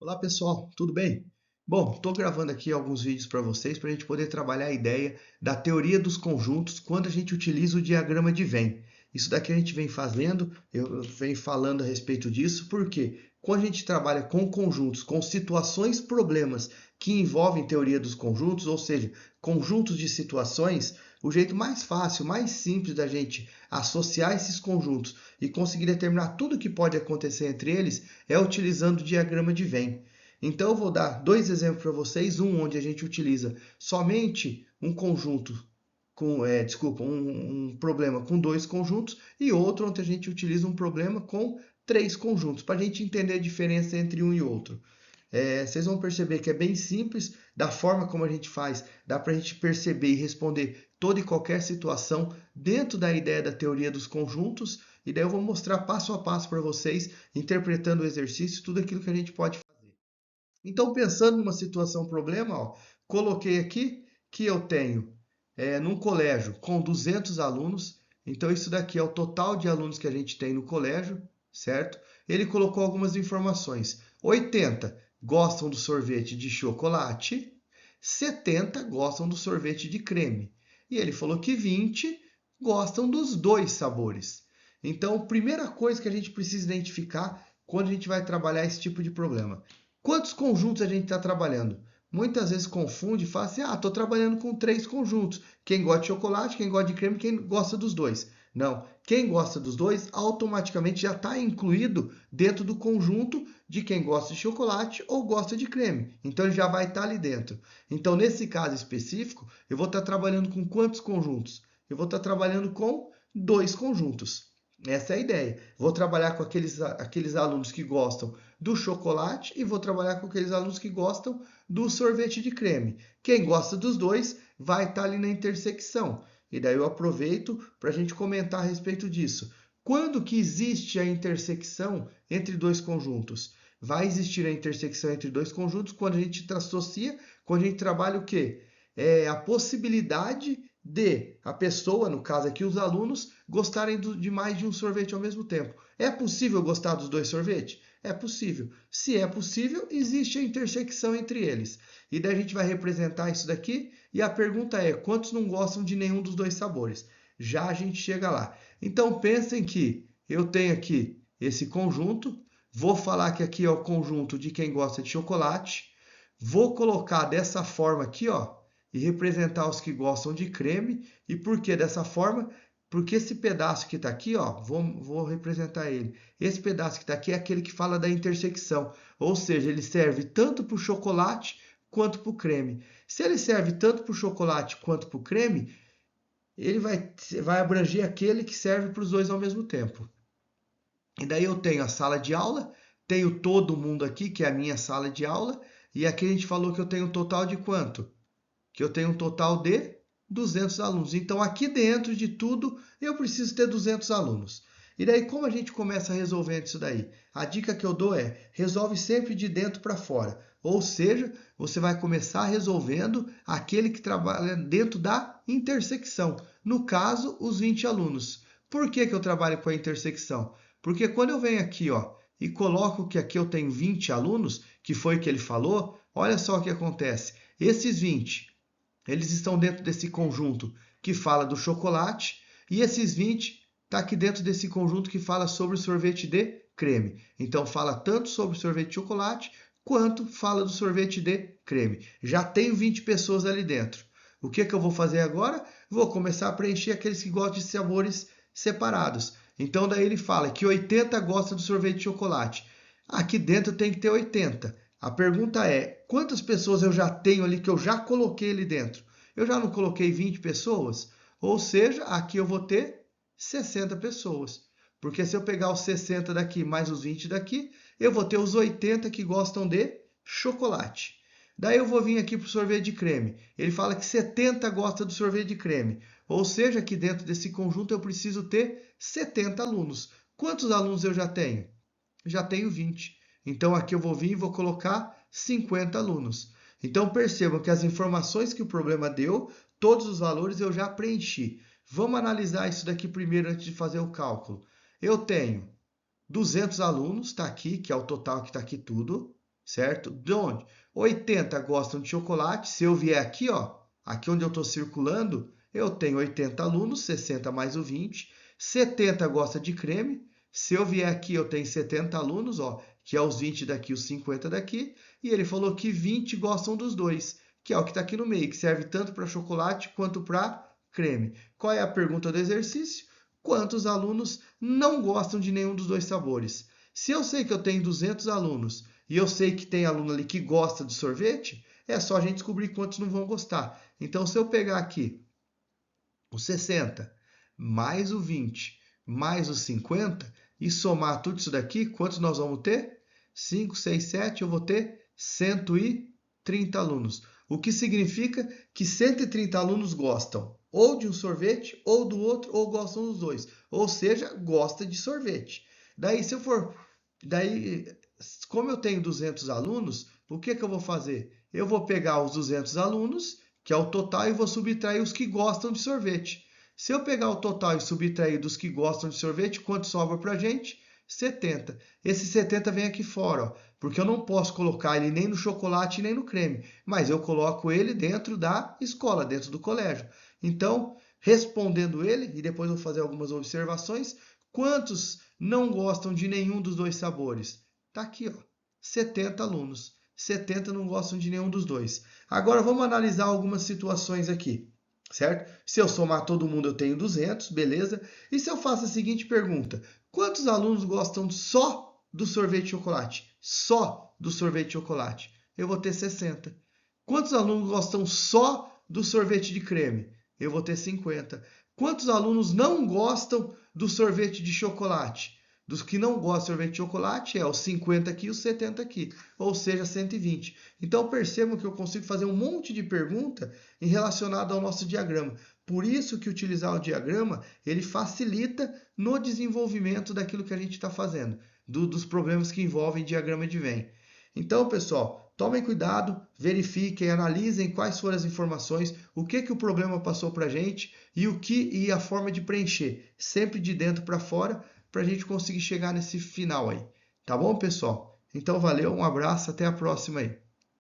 Olá pessoal, tudo bem? Bom, estou gravando aqui alguns vídeos para vocês para a gente poder trabalhar a ideia da teoria dos conjuntos quando a gente utiliza o diagrama de Venn. Isso daqui a gente vem fazendo, eu venho falando a respeito disso, porque quando a gente trabalha com conjuntos, com situações, problemas que envolvem teoria dos conjuntos, ou seja, conjuntos de situações, o jeito mais fácil, mais simples da gente associar esses conjuntos e conseguir determinar tudo o que pode acontecer entre eles é utilizando o diagrama de Venn. Então, eu vou dar dois exemplos para vocês, um onde a gente utiliza somente um conjunto um problema com dois conjuntos e outro onde a gente utiliza um problema com três conjuntos, para a gente entender a diferença entre um e outro. Vocês vão perceber que é bem simples, da forma como a gente faz, dá para a gente perceber e responder toda e qualquer situação dentro da ideia da teoria dos conjuntos, e daí eu vou mostrar passo a passo para vocês, interpretando o exercício, tudo aquilo que a gente pode fazer. Então, pensando numa situação problema, ó, coloquei aqui que eu tenho num colégio com 200 alunos, então isso daqui é o total de alunos que a gente tem no colégio, certo? Ele colocou algumas informações. 80 gostam do sorvete de chocolate, 70 gostam do sorvete de creme. E ele falou que 20 gostam dos dois sabores. Então, a primeira coisa que a gente precisa identificar quando a gente vai trabalhar esse tipo de problema. Quantos conjuntos a gente está trabalhando? Muitas vezes confunde e fala assim: ah, estou trabalhando com três conjuntos. Quem gosta de chocolate, quem gosta de creme, quem gosta dos dois. Não, quem gosta dos dois automaticamente já está incluído dentro do conjunto de quem gosta de chocolate ou gosta de creme. Então ele já vai estar ali dentro. Então, nesse caso específico, eu vou estar trabalhando com quantos conjuntos? Eu vou estar trabalhando com dois conjuntos. Essa é a ideia. Vou trabalhar com aqueles alunos que gostam do chocolate e vou trabalhar com aqueles alunos que gostam do sorvete de creme. Quem gosta dos dois vai estar ali na intersecção. E daí eu aproveito para a gente comentar a respeito disso. Quando que existe a intersecção entre dois conjuntos? Vai existir a intersecção entre dois conjuntos quando a gente associa, quando a gente trabalha o quê? É a possibilidade de a pessoa, no caso aqui os alunos, gostarem de mais de um sorvete ao mesmo tempo. É possível gostar dos dois sorvetes? É possível. Se é possível, existe a intersecção entre eles. E daí a gente vai representar isso daqui. E a pergunta é: quantos não gostam de nenhum dos dois sabores? Já a gente chega lá. Então pensem que eu tenho aqui esse conjunto. Vou falar que aqui é o conjunto de quem gosta de chocolate. Vou colocar dessa forma aqui, ó, e representar os que gostam de creme. E por que dessa forma? Porque esse pedaço que está aqui, ó, vou representar ele. Esse pedaço que está aqui é aquele que fala da intersecção, ou seja, ele serve tanto para o chocolate quanto para o creme. Se ele serve tanto para o chocolate quanto para o creme, ele vai abranger aquele que serve para os dois ao mesmo tempo. E daí eu tenho a sala de aula, tenho todo mundo aqui, que é a minha sala de aula, e aqui a gente falou que eu tenho um total de quanto? Que eu tenho um total de 200 alunos. Então, aqui dentro de tudo, eu preciso ter 200 alunos. E daí, como a gente começa resolvendo isso daí? A dica que eu dou é: resolve sempre de dentro para fora. Ou seja, você vai começar resolvendo aquele que trabalha dentro da intersecção. No caso, os 20 alunos. Por que que eu trabalho com a intersecção? Porque quando eu venho aqui, ó, e coloco que aqui eu tenho 20 alunos, que foi o que ele falou, olha só o que acontece. Esses 20 eles estão dentro desse conjunto que fala do chocolate e esses 20 está aqui dentro desse conjunto que fala sobre o sorvete de creme. Então fala tanto sobre o sorvete de chocolate quanto fala do sorvete de creme. Já tenho 20 pessoas ali dentro. O que que eu vou fazer agora? Vou começar a preencher aqueles que gostam de sabores separados. Então daí ele fala que 80 gosta do sorvete de chocolate. Aqui dentro tem que ter 80. A pergunta é: quantas pessoas eu já tenho ali que eu já coloquei ali dentro? Eu já não coloquei 20 pessoas? Ou seja, aqui eu vou ter 60 pessoas. Porque se eu pegar os 60 daqui mais os 20 daqui, eu vou ter os 80 que gostam de chocolate. Daí eu vou vir aqui para o sorvete de creme. Ele fala que 70 gosta do sorvete de creme. Ou seja, aqui dentro desse conjunto eu preciso ter 70 alunos. Quantos alunos eu já tenho? Já tenho 20. Então aqui eu vou vir e vou colocar 50 alunos. Então percebam que as informações que o problema deu, todos os valores eu já preenchi. Vamos analisar isso daqui primeiro antes de fazer o cálculo. Eu tenho 200 alunos, está aqui, que é o total que está aqui tudo, certo? De onde? 80 gostam de chocolate. Se eu vier aqui, ó, aqui onde eu estou circulando, eu tenho 80 alunos, 60 mais o 20. 70 gosta de creme. Se eu vier aqui, eu tenho 70 alunos, ó, que é os 20 daqui, os 50 daqui. E ele falou que 20 gostam dos dois, que é o que está aqui no meio, que serve tanto para chocolate quanto para creme. Qual é a pergunta do exercício? Quantos alunos não gostam de nenhum dos dois sabores? Se eu sei que eu tenho 200 alunos e eu sei que tem aluno ali que gosta de sorvete, é só a gente descobrir quantos não vão gostar. Então, se eu pegar aqui o 60 mais o 20 mais o 50 e somar tudo isso daqui, quantos nós vamos ter? 5, 6, 7, eu vou ter 130 alunos. O que significa que 130 alunos gostam ou de um sorvete ou do outro, ou gostam dos dois. Ou seja, gosta de sorvete. Daí, como eu tenho 200 alunos, o que eu vou fazer? Eu vou pegar os 200 alunos, que é o total, e vou subtrair os que gostam de sorvete. Se eu pegar o total e subtrair dos que gostam de sorvete, quanto sobra para a gente? 70. Esse 70 vem aqui fora, ó, porque eu não posso colocar ele nem no chocolate nem no creme, mas eu coloco ele dentro da escola, dentro do colégio. Então, respondendo ele, e depois eu vou fazer algumas observações, quantos não gostam de nenhum dos dois sabores? Está aqui, ó, 70 alunos. 70 não gostam de nenhum dos dois. Agora vamos analisar algumas situações aqui, certo? Se eu somar todo mundo, eu tenho 200, beleza? E se eu faço a seguinte pergunta: quantos alunos gostam só do sorvete de chocolate? Só do sorvete de chocolate. Eu vou ter 60. Quantos alunos gostam só do sorvete de creme? Eu vou ter 50. Quantos alunos não gostam do sorvete de chocolate? Dos que não gostam de sorvete de chocolate, é os 50 aqui e os 70 aqui, ou seja, 120. Então percebam que eu consigo fazer um monte de pergunta em relacionado ao nosso diagrama. Por isso que utilizar o diagrama, ele facilita no desenvolvimento daquilo que a gente está fazendo, dos problemas que envolvem diagrama de Venn. Então, pessoal, tomem cuidado, verifiquem, analisem quais foram as informações, o que o problema passou para a gente e a forma de preencher, sempre de dentro para fora, para a gente conseguir chegar nesse final aí. Tá bom, pessoal? Então, valeu, um abraço, até a próxima aí.